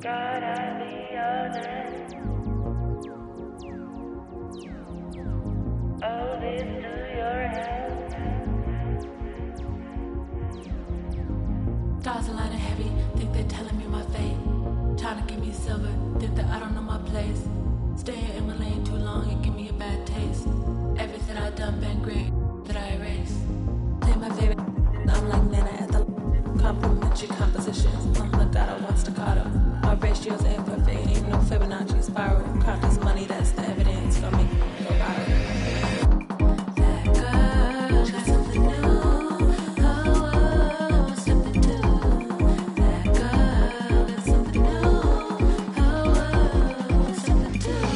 Gotta be honest. Owe this to your health. Stars aligning heavy, think they're telling me my fate. Trying to give me silver, think that I don't know my place. Staying in my lane too long and give me a bad taste. Everything I done been great, that I erase. Play my favorite, I'm like Nana at the complimentary compositions. Legato, one staccato. My ratio's imperfect, ain't no Fibonacci spiral. Count this money, that's the evidence for me. Go bottle. That girl got something new. Oh, something new. That girl got something new. Oh, something new.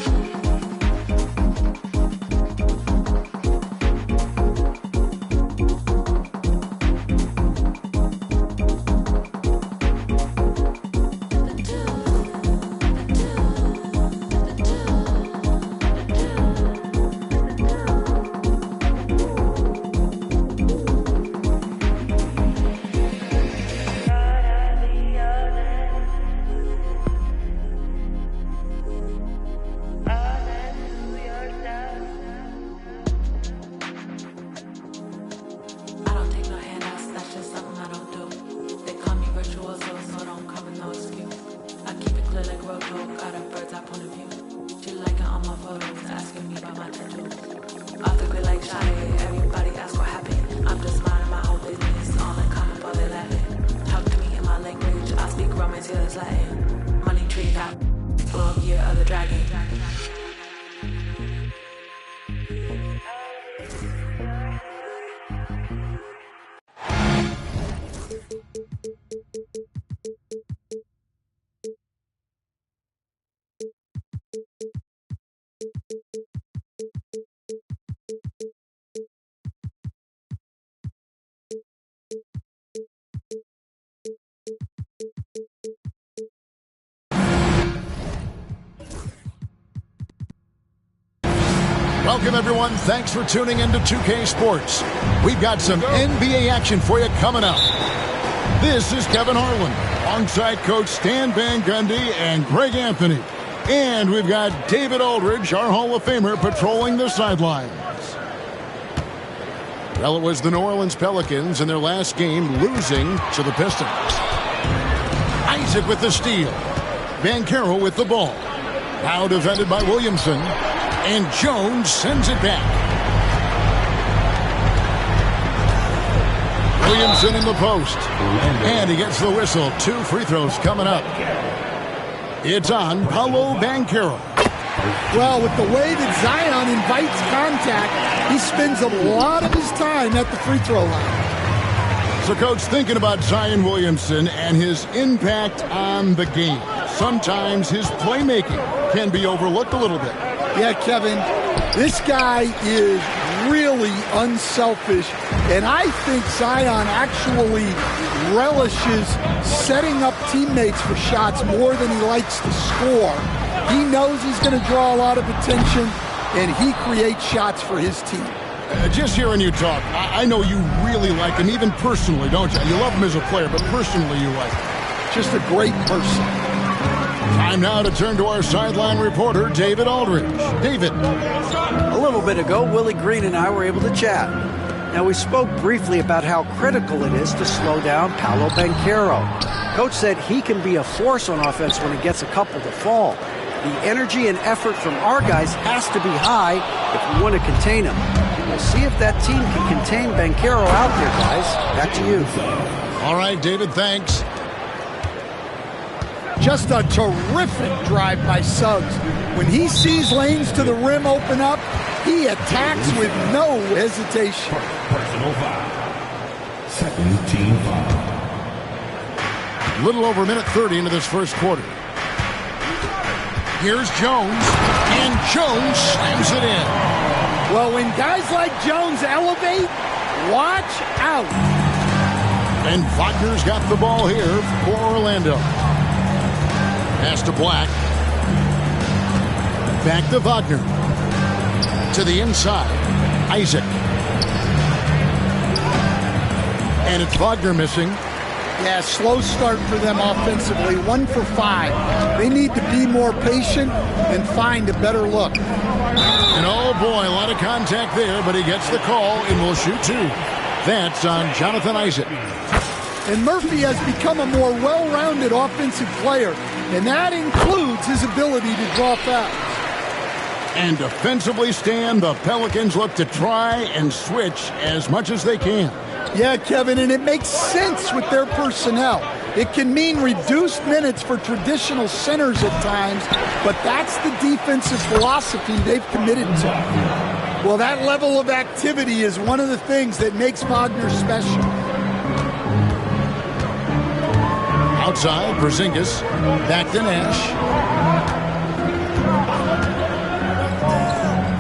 I don't take no handouts, that's just something I don't do. They call me virtuoso, so don't come with no excuse. I keep it clear like Roto, got a bird's eye point of view. She liking all my photos, asking me about my tattoos. Off the grid like Sade, everybody ask what happened. I'm just minding my own business, all in common while they laughing. Talk to me in my language, I speak Romance, yeah, it's Latin. Money tree out, blow up year of the dragon. Welcome, everyone. Thanks for tuning into 2K Sports. We've got some NBA action for you coming up. This is Kevin Harlan, alongside Coach Stan Van Gundy and Greg Anthony. And we've got David Aldridge, our Hall of Famer, patrolling the sidelines. Well, it was the New Orleans Pelicans in their last game losing to the Pistons. Isaac with the steal. Banchero with the ball. Now defended by Williamson. And Jones sends it back. Williamson in the post. And he gets the whistle. 2 free throws coming up. It's on Paolo Banchero. Well, with the way that Zion invites contact, he spends a lot of his time at the free throw line. So, Coach, thinking about Zion Williamson and his impact on the game, sometimes his playmaking can be overlooked a little bit. Yeah, Kevin, this guy is really unselfish, and I think Zion actually relishes setting up teammates for shots more than he likes to score. He knows he's going to draw a lot of attention, and he creates shots for his team. Just hearing you talk, I know you really like him, even personally, don't you? You love him as a player, but personally you like him. Just a great person. Time now to turn to our sideline reporter, David Aldridge. David. A little bit ago, Willie Green and I were able to chat. Now, we spoke briefly about how critical it is to slow down Paolo Banchero. Coach said he can be a force on offense when he gets a couple to fall. The energy and effort from our guys has to be high if we want to contain him. We'll see if that team can contain Banchero out there, guys. Back to you. All right, David, thanks. Just a terrific drive by Suggs. When he sees lanes to the rim open up, he attacks with no hesitation. Personal foul. Second team foul. Little over a minute 30 into this first quarter. Here's Jones, and Jones slams it in. Well, when guys like Jones elevate, watch out. And Wagner's got the ball here for Orlando. Pass to Black. Back to Wagner. To the inside. Isaac. And it's Wagner missing. Yeah, slow start for them offensively, 1 for 5. They need to be more patient and find a better look. And oh boy, a lot of contact there, but he gets the call and will shoot 2. That's on Jonathan Isaac. And Murphy has become a more well-rounded offensive player, and that includes his ability to draw fouls. And defensively, Stan, the Pelicans look to try and switch as much as they can. Yeah, Kevin, and it makes sense with their personnel. It can mean reduced minutes for traditional centers at times, but that's the defensive philosophy they've committed to. Well, that level of activity is one of the things that makes Wagner special. Outside, Porzingis, back to Nash.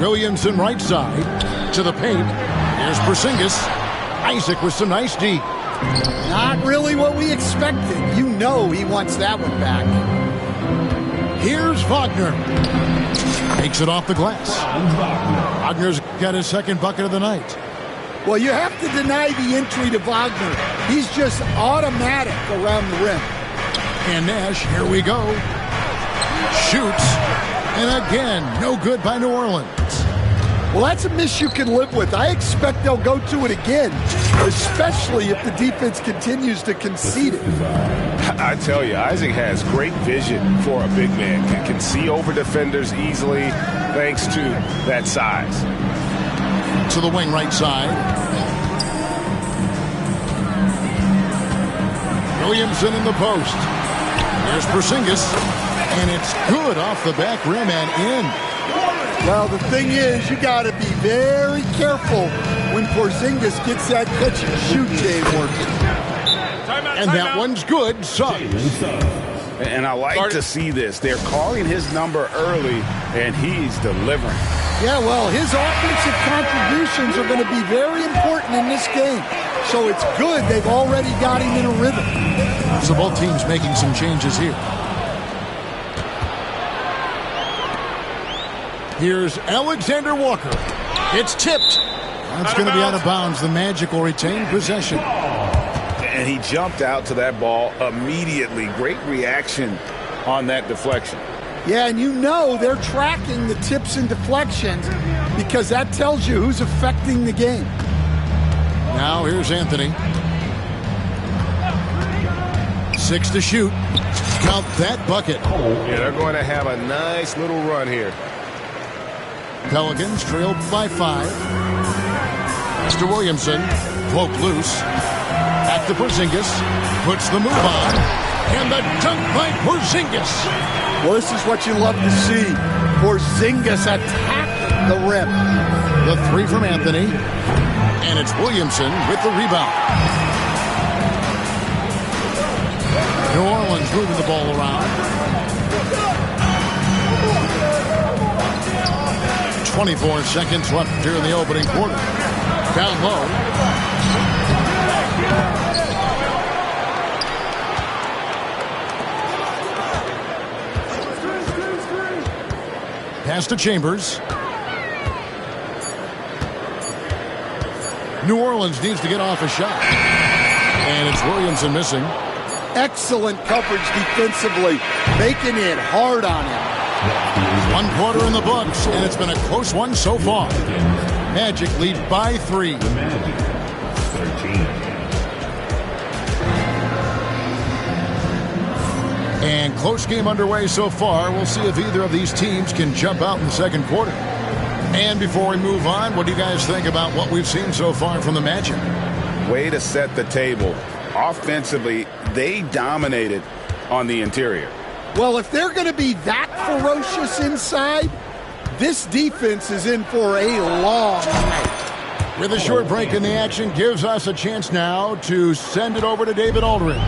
Williamson right side to the paint. Here's Porzingis. Isaac with some nice D. Not really what we expected. You know he wants that one back. Here's Wagner. Takes it off the glass. Wagner's got his second bucket of the night. Well, you have to deny the entry to Wagner. He's just automatic around the rim. And Nash, here we go. Shoots. And again, no good by New Orleans. Well, that's a miss you can live with. I expect they'll go to it again, especially if the defense continues to concede it. I tell you, Isaac has great vision for a big man. Can see over defenders easily thanks to that size. To the wing right side. Williamson in the post. There's Porzingis. And it's good off the back rim and in. Well, the thing is, you got to be very careful when Porzingis gets that catch-and-shoot game working. And that one's good, Suggs. And I like to see this. They're calling his number early, and he's delivering. Yeah, well, his offensive contributions are going to be very important in this game. So it's good they've already got him in a rhythm. So both teams making some changes here. Here's Alexander Walker. It's tipped. That's going to be out of bounds. The Magic will retain possession. And he jumped out to that ball immediately. Great reaction on that deflection. Yeah, and you know they're tracking the tips and deflections because that tells you who's affecting the game. Now here's Anthony. 6 to shoot. Count that bucket. Yeah, they're going to have a nice little run here. Pelicans trailed by 5. Mr. Williamson, broke loose. Back to Porzingis. Puts the move on. And the dunk by Porzingis. Well, this is what you love to see. Porzingis attacking the rim. The 3 from Anthony. And it's Williamson with the rebound. New Orleans moving the ball around. 24 seconds left here in the opening quarter. Down low. Pass to Chambers. New Orleans needs to get off a shot. And it's Williamson missing. Excellent coverage defensively, making it hard on him. 1 quarter in the books, and it's been a close one so far. Magic lead by 3. The Magic, 13. And close game underway so far. We'll see if either of these teams can jump out in the second quarter. And before we move on, what do you guys think about what we've seen so far from the Magic? Way to set the table. Offensively, they dominated on the interior. Well, if they're going to be that ferocious inside, this defense is in for a long night. With a short break in the action, gives us a chance now to send it over to David Aldridge.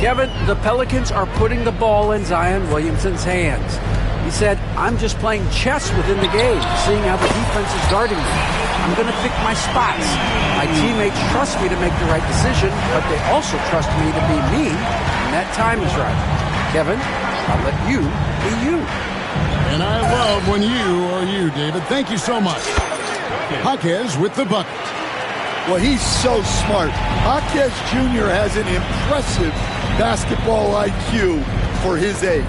Kevin, the Pelicans are putting the ball in Zion Williamson's hands. He said, I'm just playing chess within the game, seeing how the defense is guarding me. I'm going to pick my spots. My teammates trust me to make the right decision, but they also trust me to be me when that time is right. Kevin, I'll let you be you. And I love when you are you, David. Thank you so much. Jaquez with the bucket. Well, he's so smart. Jaquez Jr. has an impressive basketball IQ for his age.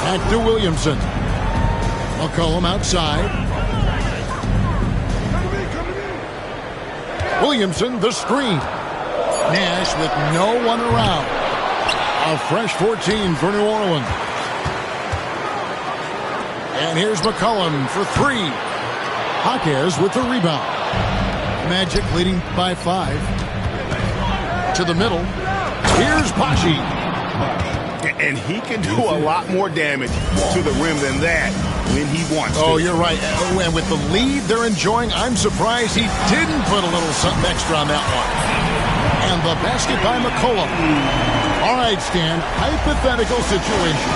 Back to Williamson. McCollum outside. Williamson, the screen. Nash with no one around. A fresh 14 for New Orleans. And here's McCollum for three. Jaquez with the rebound. Magic leading by 5. To the middle. Here's Pashi. And he can do a lot more damage to the rim than that when he wants to. Oh, you're right. And with the lead they're enjoying, I'm surprised he didn't put a little something extra on that one. And the basket by McCollum. All right, Stan, hypothetical situation.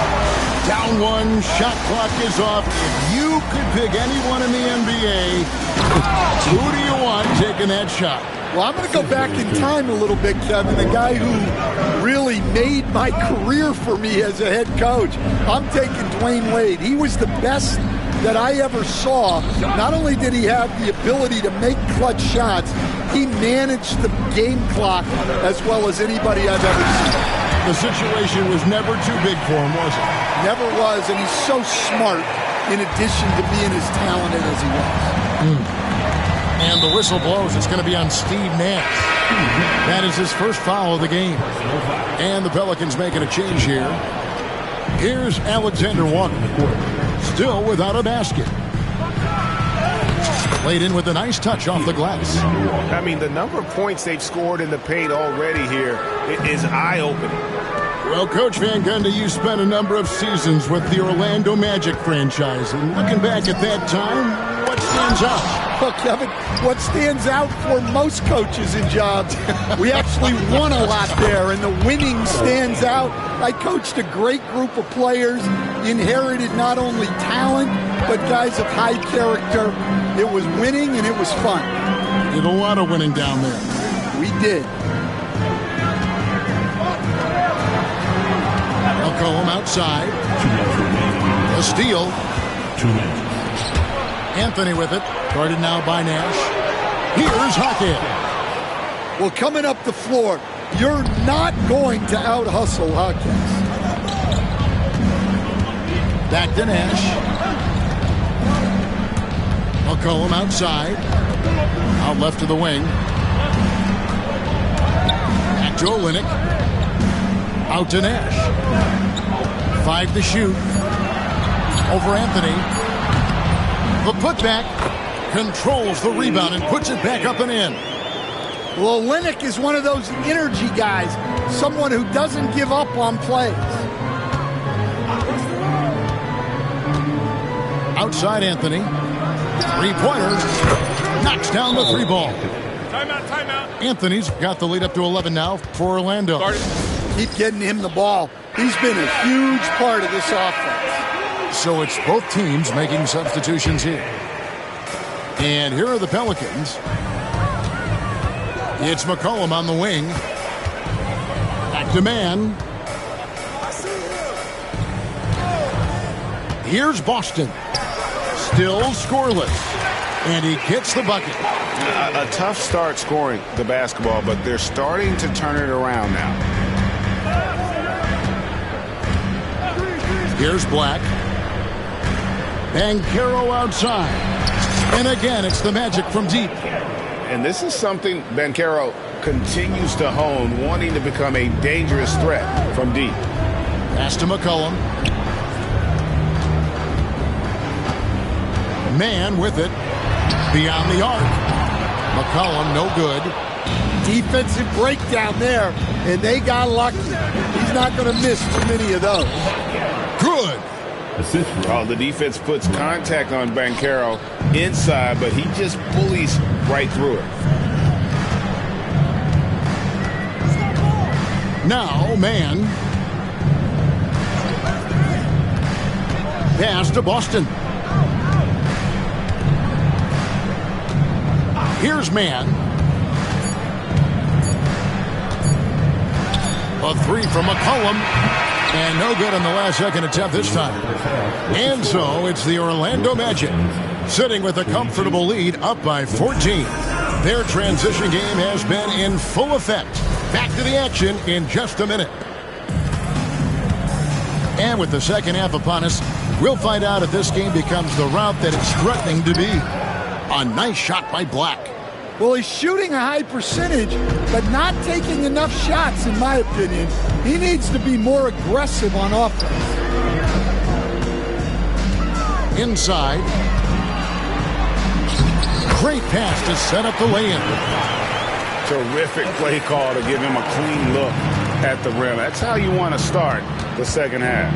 Down one, shot clock is off. If you could pick anyone in the NBA, who do you want taking that shot? Well, I'm going to go back in time a little bit, Kevin. The guy who really made my career for me as a head coach. I'm taking Dwayne Wade. He was the best that I ever saw. Not only did he have the ability to make clutch shots, he managed the game clock as well as anybody I've ever seen. The situation was never too big for him, was it? Never was, and he's so smart in addition to being as talented as he was. And the whistle blows. It's going to be on Steve Nash. That is his first foul of the game. And the Pelicans making a change here. Here's Alexander Walker. Still without a basket. Played in with a nice touch off the glass. I mean, the number of points they've scored in the paint already here is eye-opening. Well, Coach Van Gundy, you spent a number of seasons with the Orlando Magic franchise. And looking back at that time, what stands out? Well, Kevin, what stands out for most coaches in jobs, we actually won a lot there, and the winning stands out. I coached a great group of players, inherited not only talent, but guys of high character. It was winning, and it was fun. Did a lot of winning down there. We did. McCollum outside. A steal. 2 minutes. Anthony with it. Guarded now by Nash. Here's Jaquez. Well, coming up the floor, you're not going to out-hustle Jaquez. Back to Nash. McCollum outside. Out left to the wing. Back to Olynyk. Out to Nash. 5 to shoot. Over Anthony. The putback. Controls the rebound and puts it back up and in. Well, Olynyk is one of those energy guys. Someone who doesn't give up on plays. Outside Anthony. Three-pointer. Knocks down the three ball. Timeout. Anthony's got the lead up to 11 now for Orlando. Keep getting him the ball. He's been a huge part of this offense. So it's both teams making substitutions here. And here are the Pelicans. It's McCollum on the wing. Back to man. Here's Boston. Still scoreless. And he gets the bucket. A tough start scoring the basketball, but they're starting to turn it around now. Here's Black. Banchero outside. And again, it's the Magic from deep. And this is something Banchero continues to hone, wanting to become a dangerous threat from deep. Pass to McCollum. Man with it. Beyond the arc. McCollum, no good. Defensive breakdown there, and they got lucky. He's not going to miss too many of those. Good. Oh, the defense puts contact on Banchero inside, but he just bullies right through it. Now, man. Pass to Boston. Here's man. A three from McCollum. And no good on the last second attempt this time. And so it's the Orlando Magic sitting with a comfortable lead up by 14. Their transition game has been in full effect. Back to the action in just a minute. And with the second half upon us, we'll find out if this game becomes the route that it's threatening to be. A nice shot by Black. Well, he's shooting a high percentage, but not taking enough shots, in my opinion. He needs to be more aggressive on offense. Inside. Great pass to set up the lay-in. Terrific play call to give him a clean look at the rim. That's how you want to start the second half.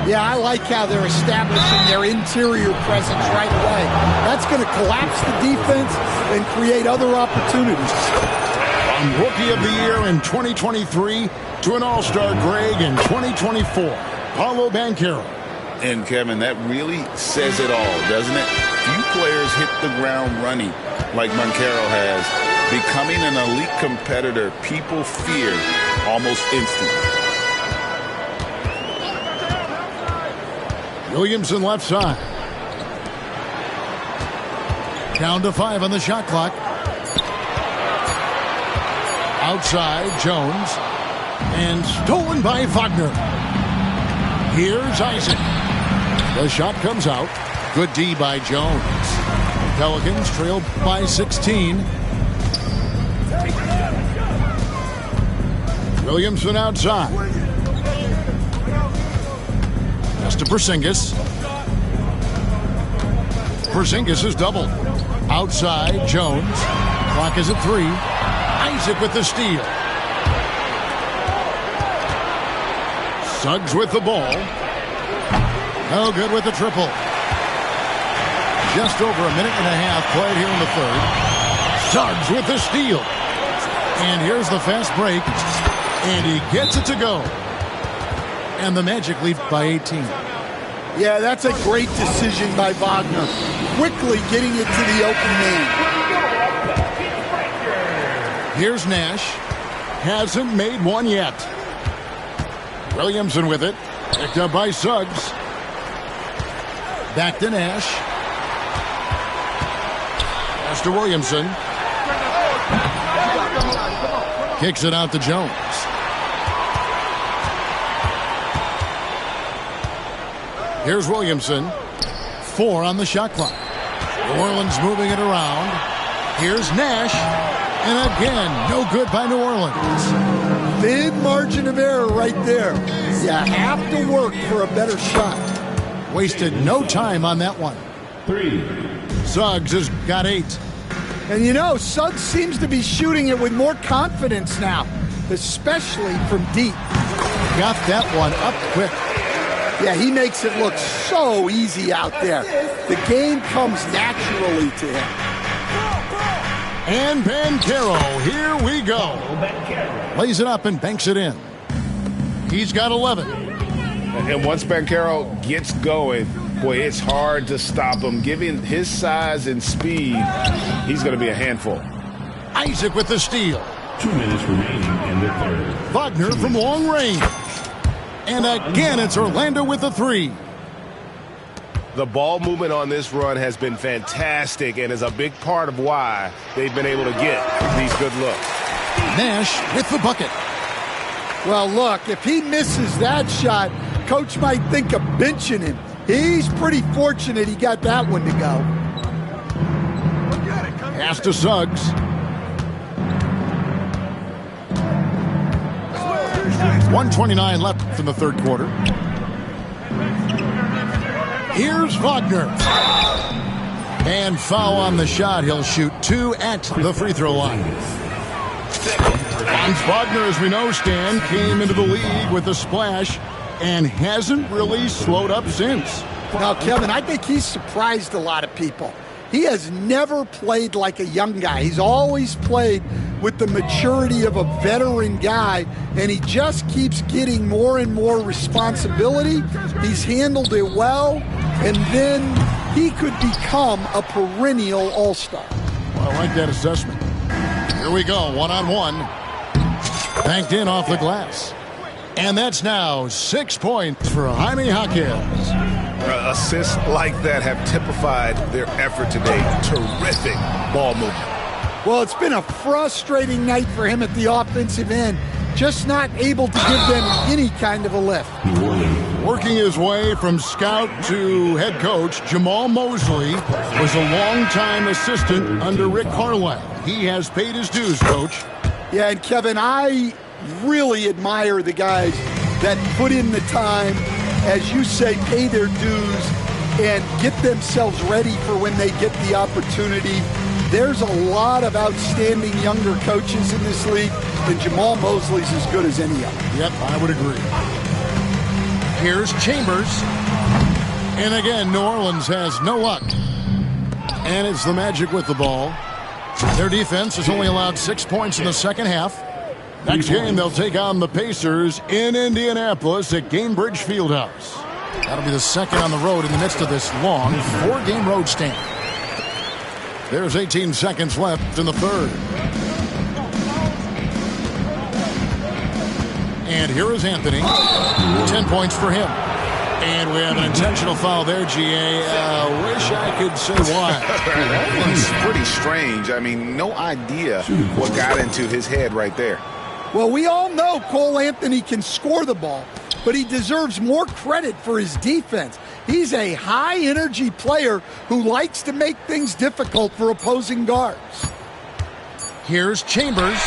Yeah, I like how they're establishing their interior presence right away. That's going to collapse the defense and create other opportunities. From Rookie of the Year in 2023 to an All-Star Greg in 2024, Paolo Banchero. And, Kevin, that really says it all, doesn't it? Few players hit the ground running like Banchero has. Becoming an elite competitor, people fear almost instantly. Williamson left side. Down to 5 on the shot clock. Outside, Jones. And stolen by Wagner. Here's Isaac. The shot comes out. Good D by Jones. Pelicans trailed by 16. Williamson outside. Just to Porzingis. Porzingis is doubled. Outside, Jones. Clock is at 3. Isaac with the steal. Suggs with the ball. No good with the triple. Just over a minute and a half played here in the third. Suggs with the steal. And here's the fast break. And he gets it to go. And the Magic lead by 18. Yeah, that's a great decision by Wagner. Quickly getting it to the open man. Here's Nash. Hasn't made one yet. Williamson with it. Picked up by Suggs. Back to Nash. Pass to Williamson. Kicks it out to Jones. Here's Williamson. 4 on the shot clock. New Orleans moving it around. Here's Nash. And again, no good by New Orleans. Thin margin of error right there. You have to work for a better shot. Wasted no time on that one. 3. Suggs has got 8. And you know, Suggs seems to be shooting it with more confidence now, especially from deep. Got that one up quick. Yeah, he makes it look so easy out there. The game comes naturally to him. And Banchero, here we go. Lays it up and banks it in. He's got 11. And once Banchero gets going, boy, it's hard to stop him. Given his size and speed, he's going to be a handful. Isaac with the steal. 2 minutes remaining in the third. Wagner from long range. And again, it's Orlando with the 3. The ball movement on this run has been fantastic and is a big part of why they've been able to get these good looks. Nash with the bucket. Well, look, if he misses that shot, coach might think of benching him. He's pretty fortunate he got that one to go. Pass to Suggs. 1:29 left in the third quarter. Here's Wagner. And foul on the shot. He'll shoot 2 at the free throw line. Franz Wagner, as we know, Stan, came into the league with a splash and hasn't really slowed up since. Now, Kevin, I think he's surprised a lot of people. He has never played like a young guy. He's always played with the maturity of a veteran guy, and he just keeps getting more and more responsibility. He's handled it well, and then he could become a perennial all-star. Well, I like that assessment. Here we go, one-on-one. Banked in off the glass. And that's now 6 points for Jaime Jaquez. Assists like that have typified their effort today. Terrific ball movement. Well, it's been a frustrating night for him at the offensive end. Just not able to give them any kind of a lift. Working his way from scout to head coach, Jamal Mosley was a longtime assistant under Rick Carlisle. He has paid his dues, Coach. Yeah, and Kevin, I really admire the guys that put in the time, as you say, pay their dues and get themselves ready for when they get the opportunity. There's a lot of outstanding younger coaches in this league, and Jamal Mosley's as good as any of them. Yep, I would agree. Here's Chambers. And again, New Orleans has no luck. And it's the Magic with the ball. Their defense has only allowed 6 points in the second half. Next game, they'll take on the Pacers in Indianapolis at Gainbridge Fieldhouse. That'll be the second on the road in the midst of this long 4-game road stand. There's 18 seconds left in the third. And here is Anthony. 10 points for him. And we have an intentional foul there, G.A. Wish I could say why. It's pretty strange. I mean, no idea what got into his head right there. Well, we all know Cole Anthony can score the ball, but he deserves more credit for his defense. He's a high-energy player who likes to make things difficult for opposing guards. Here's Chambers,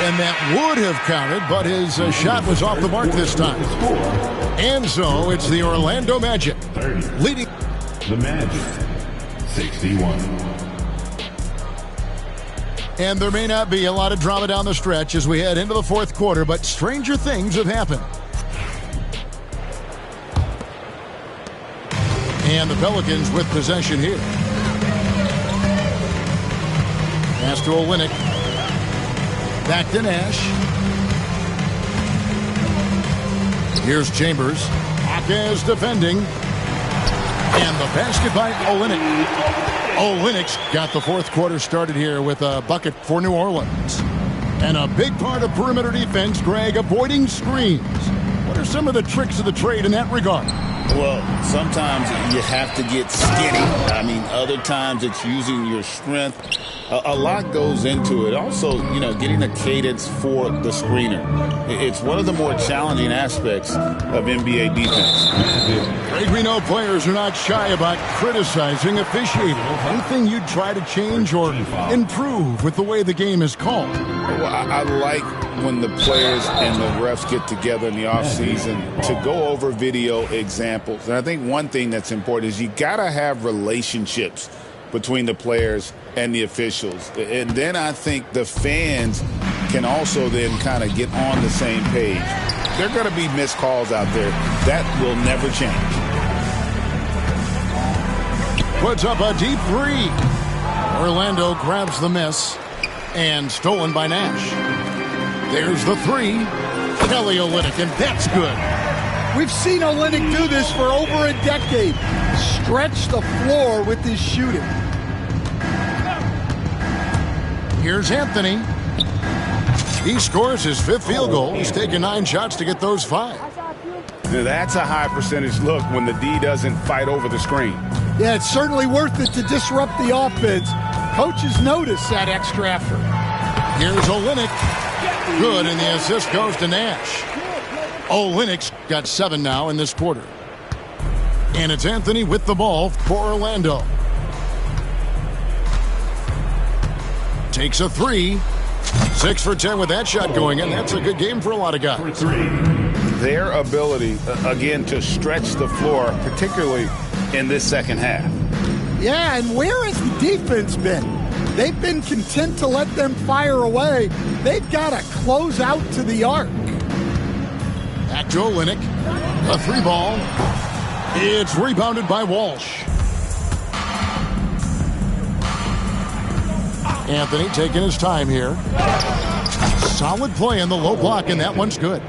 and that would have counted, but his shot was off the mark this time. And so it's the Orlando Magic leading. The Magic, 61. And there may not be a lot of drama down the stretch as we head into the fourth quarter, but stranger things have happened. And the Pelicans with possession here. Pass to Olynyk. Back to Nash. Here's Chambers. Akaz defending. And the basket by Olynyk. Olynyk's got the fourth quarter started here with a bucket for New Orleans. And a big part of perimeter defense, Greg, avoiding screens. What are some of the tricks of the trade in that regard? Well, sometimes you have to get skinny. I mean, other times it's using your strength. A lot goes into it. Also, getting a cadence for the screener. It's one of the more challenging aspects of NBA defense. Greg, we know players are not shy about criticizing officiating. Anything you'd try to change or improve with the way the game is called? Well, I like when the players and the refs get together in the offseason to go over video examples. And I think one thing that's important is you got to have relationships between the players and the officials. And then I think the fans can also then kind of get on the same page. There are going to be missed calls out there. That will never change. Puts up a deep three. Orlando grabs the miss and stolen by Nash. There's the three. Kelly Olynyk, and that's good. We've seen Olynyk do this for over a decade. Stretch the floor with his shooting. Here's Anthony. He scores his fifth field goal. He's taken 9 shots to get those 5. Now that's a high percentage look when the D doesn't fight over the screen. Yeah, it's certainly worth it to disrupt the offense. Coaches notice that extra effort. Here's Olynyk. Good, and the assist goes to Nash. Olynyk's got 7 now in this quarter. And it's Anthony with the ball for Orlando. Takes a 3. 6 for 10 with that shot going in. That's a good game for a lot of guys. Their ability, again, to stretch the floor, particularly in this second half. Yeah, and where has the defense been? They've been content to let them fire away. They've got to close out to the arc. Back to Olynyk. A 3 ball. It's rebounded by Walsh. Anthony taking his time here. Solid play in the low block, and that one's good.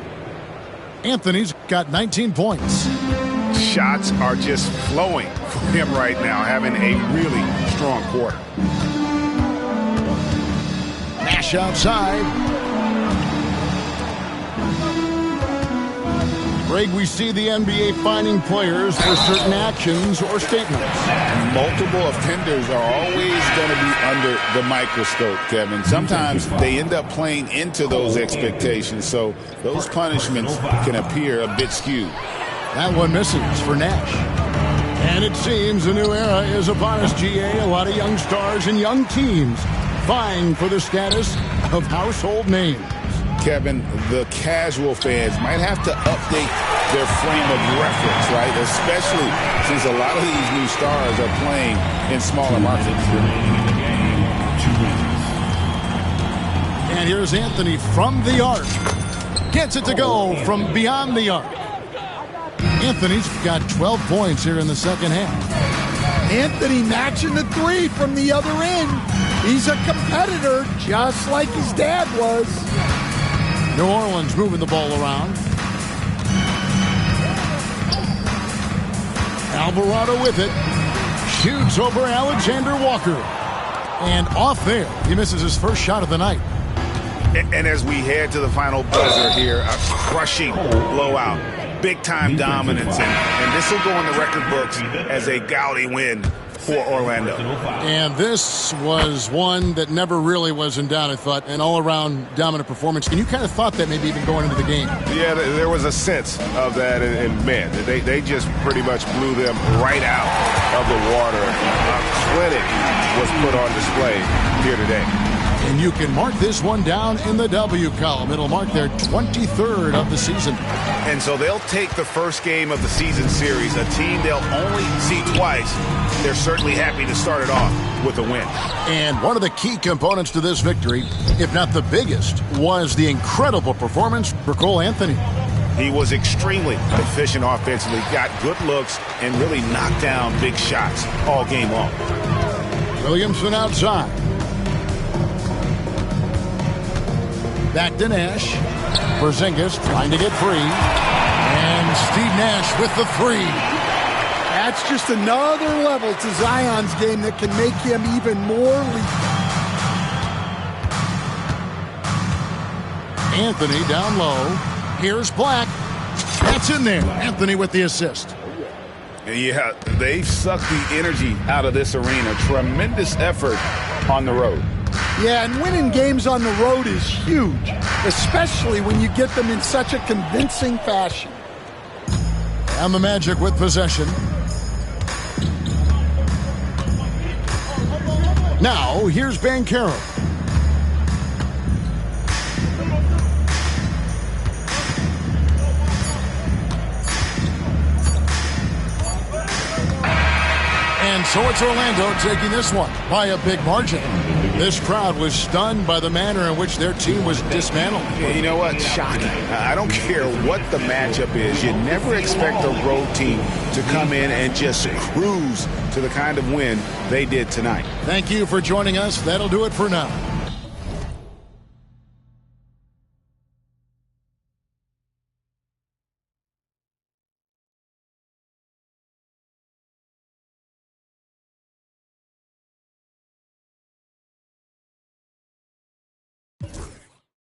Anthony's got 19 points. Shots are just flowing for him right now, having a really strong quarter. Nash outside. Greg, we see the NBA fining players for certain actions or statements. Multiple offenders are always going to be under the microscope, Kevin. Sometimes they end up playing into those expectations, so those punishments can appear a bit skewed. That one misses for Nash. And it seems a new era is upon us, GA. A lot of young stars and young teams vying for the status of household names. Kevin, the casual fans might have to update their frame of reference, right? Especially since a lot of these new stars are playing in smaller markets. And here's Anthony from the arc. Gets it to go from beyond the arc. Anthony's got 12 points here in the second half. Anthony matching the three from the other end. He's a competitor just like his dad was. New Orleans moving the ball around. Alvarado with it. Shoots over Alexander Walker. And off there. He misses his first shot of the night. And as we head to the final buzzer here, a crushing blowout. Big-time dominance. And this will go in the record books as a gaudy win for Orlando. And this was one that never really was in doubt, I thought. An all-around dominant performance. And you kind of thought that maybe even going into the game. Yeah, there was a sense of that. And man, they just pretty much blew them right out of the water. A clinic was put on display here today. And you can mark this one down in the W column. It'll mark their 23rd of the season. And so they'll take the first game of the season series, a team they'll only see twice. They're certainly happy to start it off with a win. And one of the key components to this victory, if not the biggest, was the incredible performance for Cole Anthony. He was extremely efficient offensively, got good looks, and really knocked down big shots all game long. Williamson outside. Back to Nash. Porzingis trying to get free. And Steve Nash with the three. That's just another level to Zion's game that can make him even more lethal. Anthony down low. Here's Black. That's in there. Anthony with the assist. Yeah, they've sucked the energy out of this arena. Tremendous effort on the road. Yeah, and winning games on the road is huge, especially when you get them in such a convincing fashion. And the Magic with possession. Now, here's Banchero. And so it's Orlando taking this one by a big margin. This crowd was stunned by the manner in which their team was dismantled. You know what? Shocking. I don't care what the matchup is. You never expect a road team to come in and just cruise to the kind of win they did tonight. Thank you for joining us. That'll do it for now.